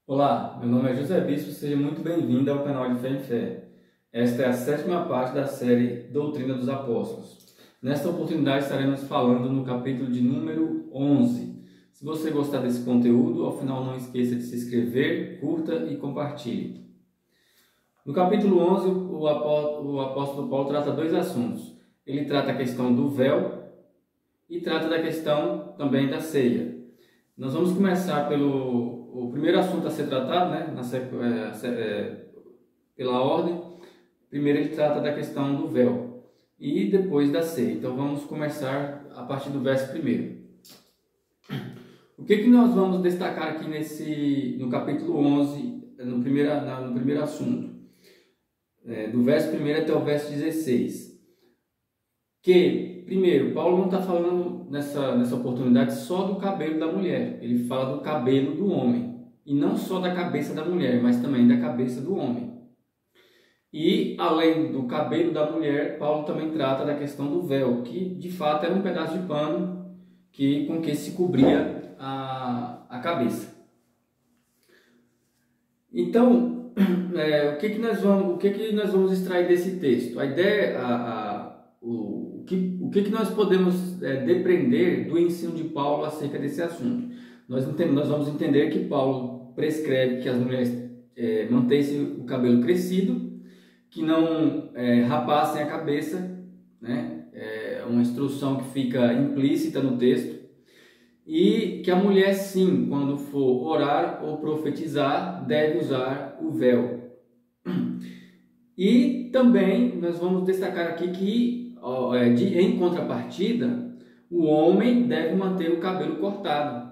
Olá, meu nome é José Bispo, seja muito bem-vindo ao canal de Fé em Fé. Esta é a sétima parte da série Doutrina dos Apóstolos. Nesta oportunidade estaremos falando no capítulo de número 11. Se você gostar desse conteúdo, ao final não esqueça de se inscrever, curta e compartilhe. No capítulo 11, o apóstolo Paulo trata dois assuntos. Ele trata a questão do véu e trata da questão também da ceia. Nós vamos começar pelo primeiro assunto a ser tratado, pela ordem. Primeiro ele trata da questão do véu e depois da ceia. Então vamos começar a partir do verso primeiro. O que nós vamos destacar aqui no capítulo 11, no primeiro assunto? Do verso 1 até o verso 16. Que, primeiro, Paulo não está falando nessa oportunidade só do cabelo da mulher. Ele fala do cabelo do homem. E não só da cabeça da mulher, mas também da cabeça do homem. E, além do cabelo da mulher, Paulo também trata da questão do véu, que de fato era um pedaço de pano com que se cobria a cabeça. Então, o que nós vamos extrair desse texto? A ideia, o que nós podemos depreender do ensino de Paulo acerca desse assunto? Nós vamos entender que Paulo prescreve que as mulheres mantessem o cabelo crescido, que não rapassem a cabeça, né? É uma instrução que fica implícita no texto, e que a mulher, sim, quando for orar ou profetizar, deve usar o véu. E também nós vamos destacar aqui que, em contrapartida, o homem deve manter o cabelo cortado,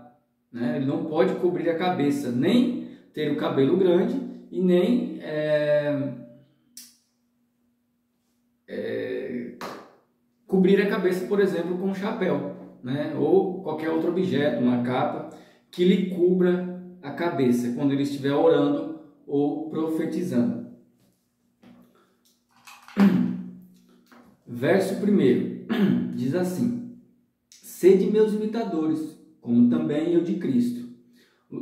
né? Ele não pode cobrir a cabeça, nem ter o cabelo grande e nem cobrir a cabeça, por exemplo, com um chapéu, né? Ou qualquer outro objeto, uma capa, que lhe cubra a cabeça quando ele estiver orando ou profetizando. Verso 1 diz assim: Sede meus imitadores, como também eu de Cristo,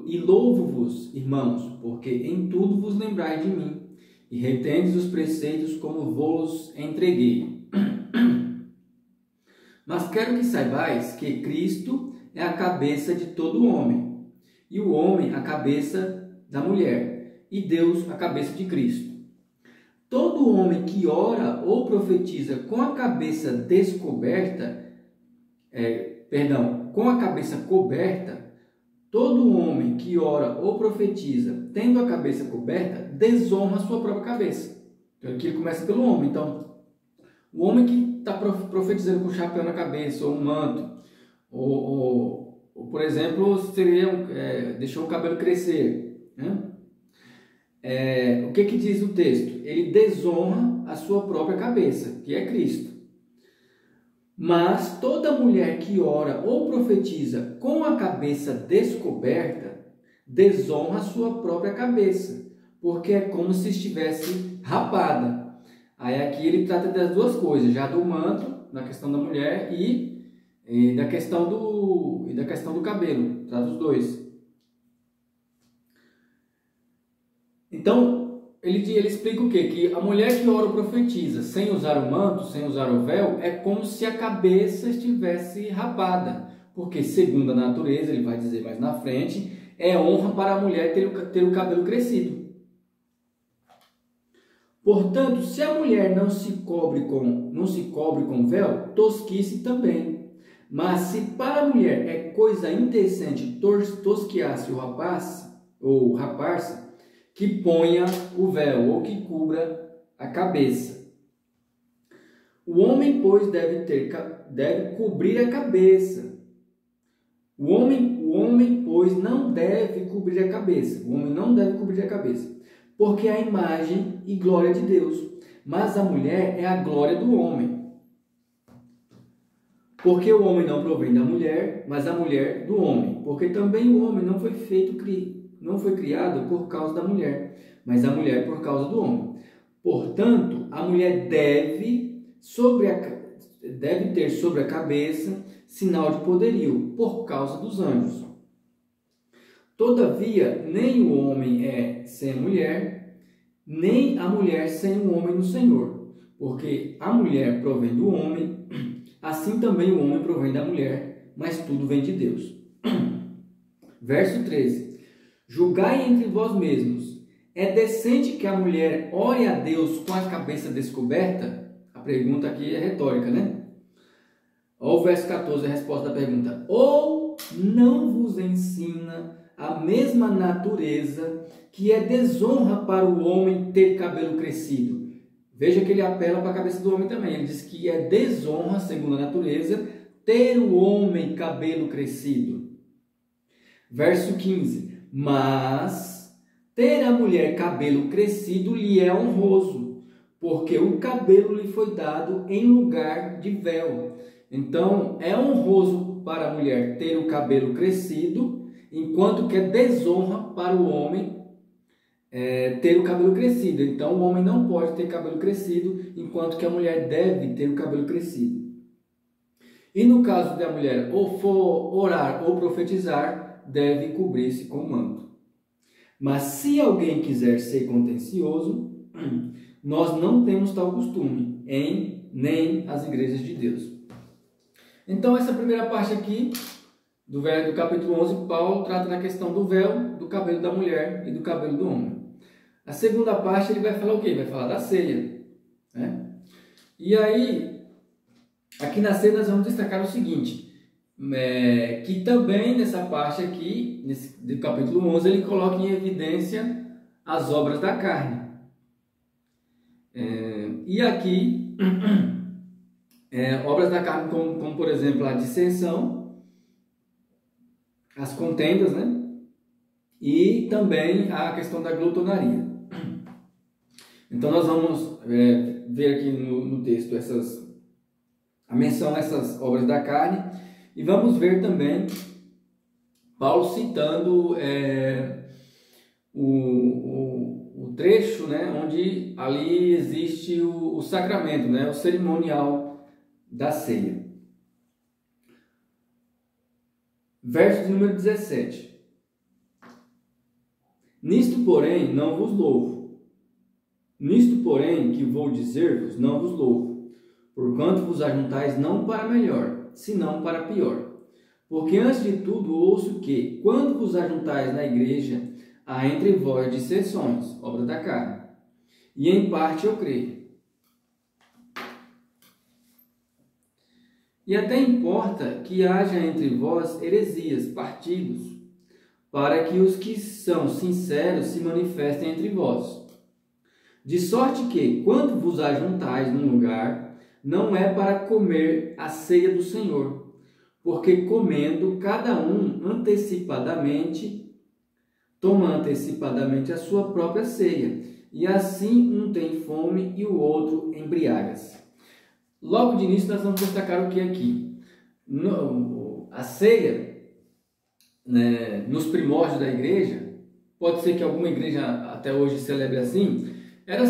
e louvo-vos, irmãos, porque em tudo vos lembrais de mim, e retendes os preceitos como vos entreguei. Mas quero que saibais que Cristo é a cabeça de todo homem, e o homem a cabeça da mulher, e Deus a cabeça de Cristo. Todo homem que ora ou profetiza com a cabeça com a cabeça coberta, todo homem que ora ou profetiza tendo a cabeça coberta, desonra a sua própria cabeça. Então aqui ele começa pelo homem. Então, o homem que está profetizando com um chapéu na cabeça, ou um manto, ou por exemplo, deixou o cabelo crescer, né? O que diz o texto? Ele desonra a sua própria cabeça, que é Cristo. Mas toda mulher que ora ou profetiza com a cabeça descoberta, desonra a sua própria cabeça, porque é como se estivesse rapada. Aí aqui ele trata das duas coisas, já do manto, na questão da mulher, e da questão do cabelo, trata os dois. Então, ele explica o quê? Que a mulher que ora ou profetiza sem usar o manto, sem usar o véu, é como se a cabeça estivesse rapada. Porque, segundo a natureza, ele vai dizer mais na frente, é honra para a mulher ter o cabelo crescido. Portanto, se a mulher não se cobre com véu, tosquice também. Mas se para a mulher é coisa indecente tosquiar-se o rapaz, ou rapar-se, que ponha o véu, ou que cubra a cabeça. O homem, pois, deve cobrir a cabeça. O homem, pois, não deve cobrir a cabeça. O homem não deve cobrir a cabeça, porque é a imagem e glória de Deus. Mas a mulher é a glória do homem. Porque o homem não provém da mulher, mas a mulher do homem. Porque também o homem não foi criado por causa da mulher, mas a mulher por causa do homem. Portanto, a mulher deve ter sobre a cabeça sinal de poderio, por causa dos anjos. Todavia, nem o homem é sem a mulher, nem a mulher sem o homem no Senhor. Porque a mulher provém do homem, assim também o homem provém da mulher, mas tudo vem de Deus. Verso 13. Julgai entre vós mesmos. É decente que a mulher ore a Deus com a cabeça descoberta? A pergunta aqui é retórica, né? Olha o verso 14, a resposta da pergunta. Ou não vos ensina a mesma natureza que é desonra para o homem ter cabelo crescido? Veja que ele apela para a cabeça do homem também. Ele diz que é desonra, segundo a natureza, ter o homem cabelo crescido. Verso 15. Mas ter a mulher cabelo crescido lhe é honroso, porque o cabelo lhe foi dado em lugar de véu. Então, é honroso para a mulher ter o cabelo crescido, enquanto que é desonra para o homem ter o cabelo crescido. Então, o homem não pode ter cabelo crescido, enquanto que a mulher deve ter o cabelo crescido. E no caso da mulher ou for orar ou profetizar, deve cobrir-se com manto. Mas se alguém quiser ser contencioso, nós não temos tal costume, nem as igrejas de Deus. Então, essa primeira parte aqui, do capítulo 11, Paulo trata da questão do véu, do cabelo da mulher e do cabelo do homem. A segunda parte, ele vai falar o quê? Ele vai falar da ceia, né? E aí, aqui na ceia nós vamos destacar o seguinte, que também nessa parte aqui, do capítulo 11, ele coloca em evidência as obras da carne. E aqui, obras da carne como por exemplo, a dissensão, as contendas, né? E também a questão da glutonaria. Então nós vamos ver aqui no texto a menção a essas obras da carne, e vamos ver também Paulo citando o trecho, né, onde ali existe o sacramento, né, o cerimonial da ceia. Verso de número 17. Nisto, porém, não vos louvo. Nisto, porém, que vou dizer-vos, não vos louvo, porquanto vos ajuntais não para melhor, senão para pior. Porque antes de tudo ouço que, quando vos ajuntais na igreja, há entre vós dissensões, obra da carne. E em parte eu creio. E até importa que haja entre vós heresias, partidos, para que os que são sinceros se manifestem entre vós. De sorte que, quando vos ajuntais num lugar, não é para comer a ceia do Senhor, porque comendo cada um antecipadamente, toma antecipadamente a sua própria ceia, e assim um tem fome e o outro embriaga-se. Logo de início nós vamos destacar o que aqui? A ceia, né, nos primórdios da igreja, pode ser que alguma igreja até hoje celebre assim, era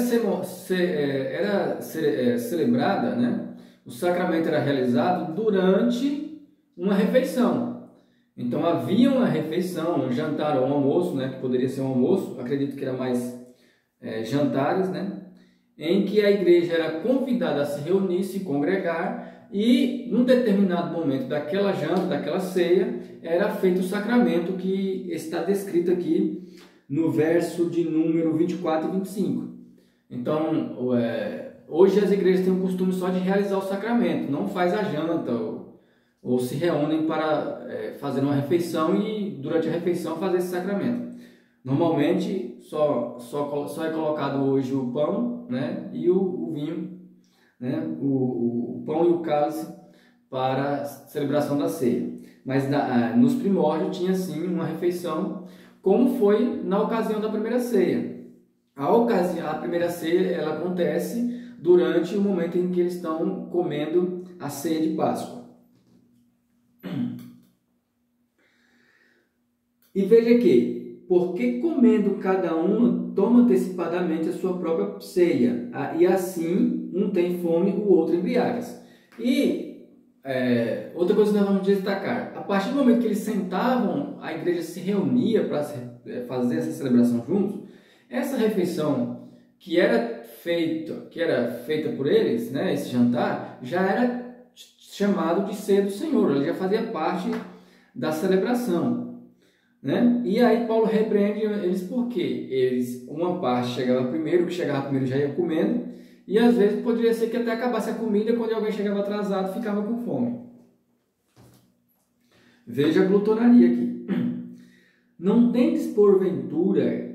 celebrada, né? O sacramento era realizado durante uma refeição. Então havia uma refeição, um jantar ou um almoço, né, que poderia ser um almoço, acredito que era mais jantares, né, em que a igreja era convidada a se reunir, se congregar, e num determinado momento daquela janta, daquela ceia, era feito o sacramento que está descrito aqui no verso de número 24 e 25. Então, hoje as igrejas têm o costume só de realizar o sacramento, não faz a janta ou se reúnem para fazer uma refeição e durante a refeição fazer esse sacramento. Normalmente só é colocado hoje o pão, né, e o vinho, né, o pão e o cálice para a celebração da ceia. Mas nos primórdios tinha sim uma refeição, como foi na ocasião da primeira ceia. A primeira ceia ela acontece durante o momento em que eles estão comendo a ceia de Páscoa. E veja que, porque comendo cada um, toma antecipadamente a sua própria ceia, e assim um tem fome, o outro embriaga-se. E outra coisa que nós vamos destacar, a partir do momento que eles sentavam, a igreja se reunia para fazer essa celebração juntos, essa refeição que era feita por eles, né, esse jantar, já era chamado de ceia do Senhor, ele já fazia parte da celebração, né? E aí Paulo repreende eles porque uma parte chegava primeiro, o que chegava primeiro já ia comendo, e às vezes poderia ser que até acabasse a comida, quando alguém chegava atrasado ficava com fome. Veja a glutonaria aqui. Não tendes porventura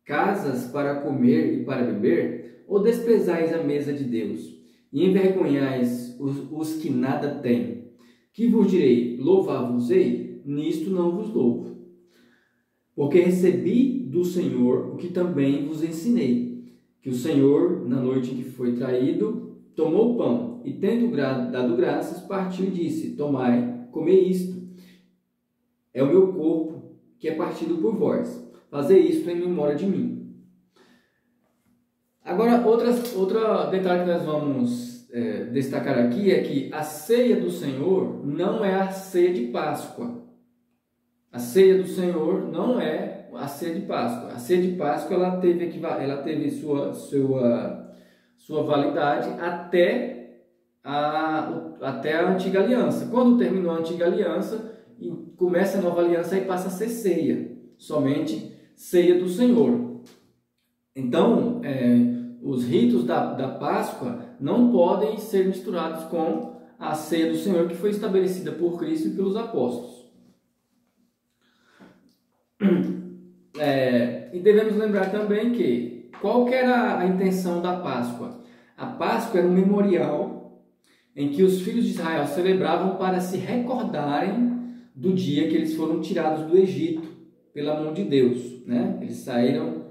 casas para comer e para beber, ou desprezais a mesa de Deus, e envergonhais os que nada têm? Que vos direi, louvar-vos-ei? Nisto não vos louvo. Porque recebi do Senhor o que também vos ensinei, que o Senhor, na noite em que foi traído, tomou o pão, e tendo dado graças, partiu e disse, tomai, comei isto, é o meu corpo, que é partido por vós, fazei isto em memória de mim. Agora, outro detalhe que nós vamos destacar aqui é que a ceia do Senhor não é a ceia de Páscoa. A ceia do Senhor não é a ceia de Páscoa. A ceia de Páscoa ela teve sua validade até a Antiga Aliança. Quando terminou a Antiga Aliança, começa a Nova Aliança e passa a ser ceia, somente ceia do Senhor. Então, os ritos da Páscoa não podem ser misturados com a ceia do Senhor que foi estabelecida por Cristo e pelos apóstolos. E devemos lembrar também que qual que era a intenção da Páscoa? A Páscoa era um memorial em que os filhos de Israel celebravam para se recordarem do dia que eles foram tirados do Egito pela mão de Deus, né? Eles saíram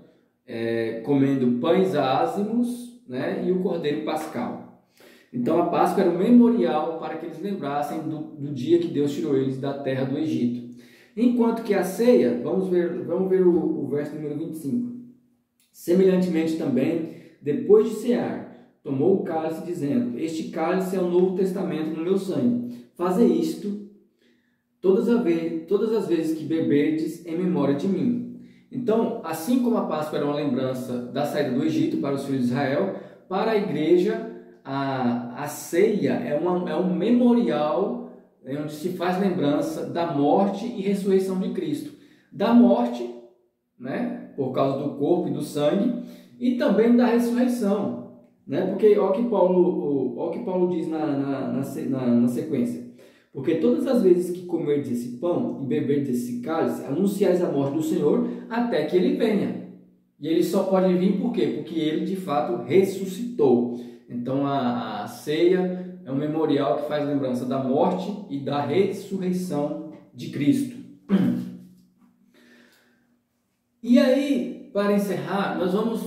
comendo pães ázimos, né? E o cordeiro pascal. Então a Páscoa era um memorial para que eles lembrassem do dia que Deus tirou eles da terra do Egito. Enquanto que a ceia, vamos ver o verso número 25. Semelhantemente também, depois de cear, tomou o cálice, dizendo, este cálice é o Novo Testamento no meu sangue. Fazei isto todas as vezes que beberdes em memória de mim. Então, assim como a Páscoa era uma lembrança da saída do Egito para os filhos de Israel, para a igreja, a ceia é um memorial onde se faz lembrança da morte e ressurreição de Cristo. Da morte, né, por causa do corpo e do sangue, e também da ressurreição, né, porque olha o que Paulo diz na sequência. Porque todas as vezes que comerdes esse pão e beberdes esse cálice, anunciais a morte do Senhor até que ele venha. E ele só pode vir por quê? Porque ele de fato ressuscitou. Então a ceia é um memorial que faz lembrança da morte e da ressurreição de Cristo. E aí, para encerrar, nós vamos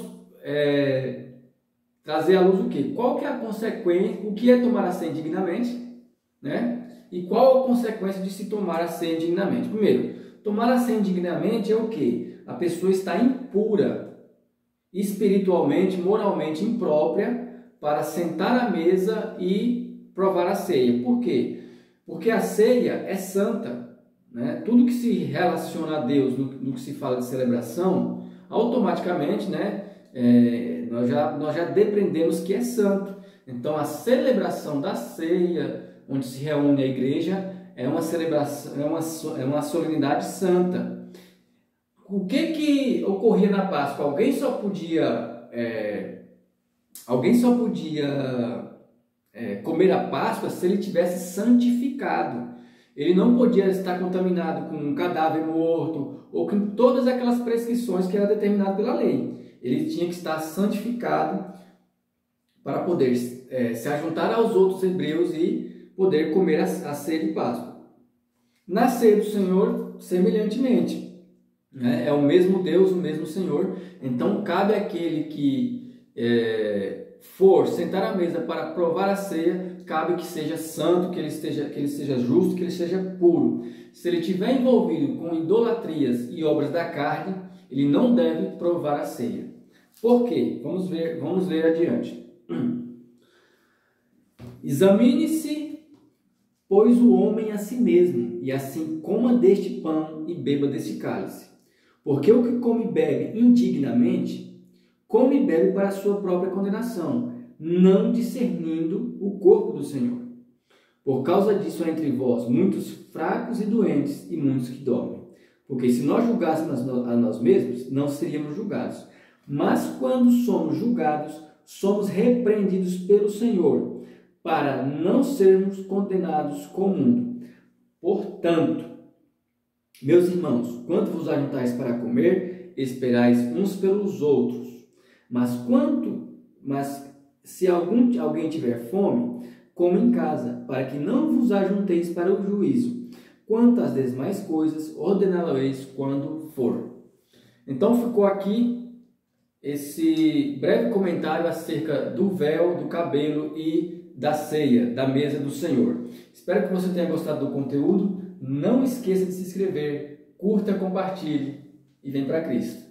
trazer à luz o quê? Qual que é a consequência, o que é tomar a ceia indignamente, né? E qual a consequência de se tomar a ceia indignamente? Primeiro, tomar a ceia indignamente é o quê? A pessoa está impura, espiritualmente, moralmente imprópria, para sentar à mesa e provar a ceia. Por quê? Porque a ceia é santa, né? Tudo que se relaciona a Deus, no que se fala de celebração, automaticamente, né, nós já depreendemos que é santo. Então a celebração da ceia, onde se reúne a igreja, é uma celebração, é uma solenidade santa. O que ocorria na Páscoa? Alguém só podia comer a Páscoa se ele tivesse santificado. Ele não podia estar contaminado com um cadáver morto ou com todas aquelas prescrições que era determinado pela lei. Ele tinha que estar santificado para poder se ajuntar aos outros hebreus e poder comer a ceia de Páscoa. Na ceia do Senhor, semelhantemente, né? É o mesmo Deus, o mesmo Senhor. Então cabe àquele que for sentar à mesa para provar a ceia, cabe que seja santo, que ele seja justo, que ele seja puro. Se ele estiver envolvido com idolatrias e obras da carne, ele não deve provar a ceia. Por quê? Vamos ler adiante. Examine-se pois o homem a si mesmo, e assim coma deste pão e beba deste cálice. Porque o que come e bebe indignamente, come e bebe para a sua própria condenação, não discernindo o corpo do Senhor. Por causa disso há entre vós muitos fracos e doentes, e muitos que dormem. Porque se nós julgássemos a nós mesmos, não seríamos julgados. Mas quando somos julgados, somos repreendidos pelo Senhor, para não sermos condenados com o mundo. Portanto, meus irmãos, quando vos ajuntais para comer, esperais uns pelos outros. Mas se alguém tiver fome, coma em casa, para que não vos ajunteis para o juízo. Quanto às demais coisas, ordená-lo-eis quando for. Então ficou aqui esse breve comentário acerca do véu, do cabelo e da ceia, da mesa do Senhor. Espero que você tenha gostado do conteúdo. Não esqueça de se inscrever, curta, compartilhe e vem para Cristo.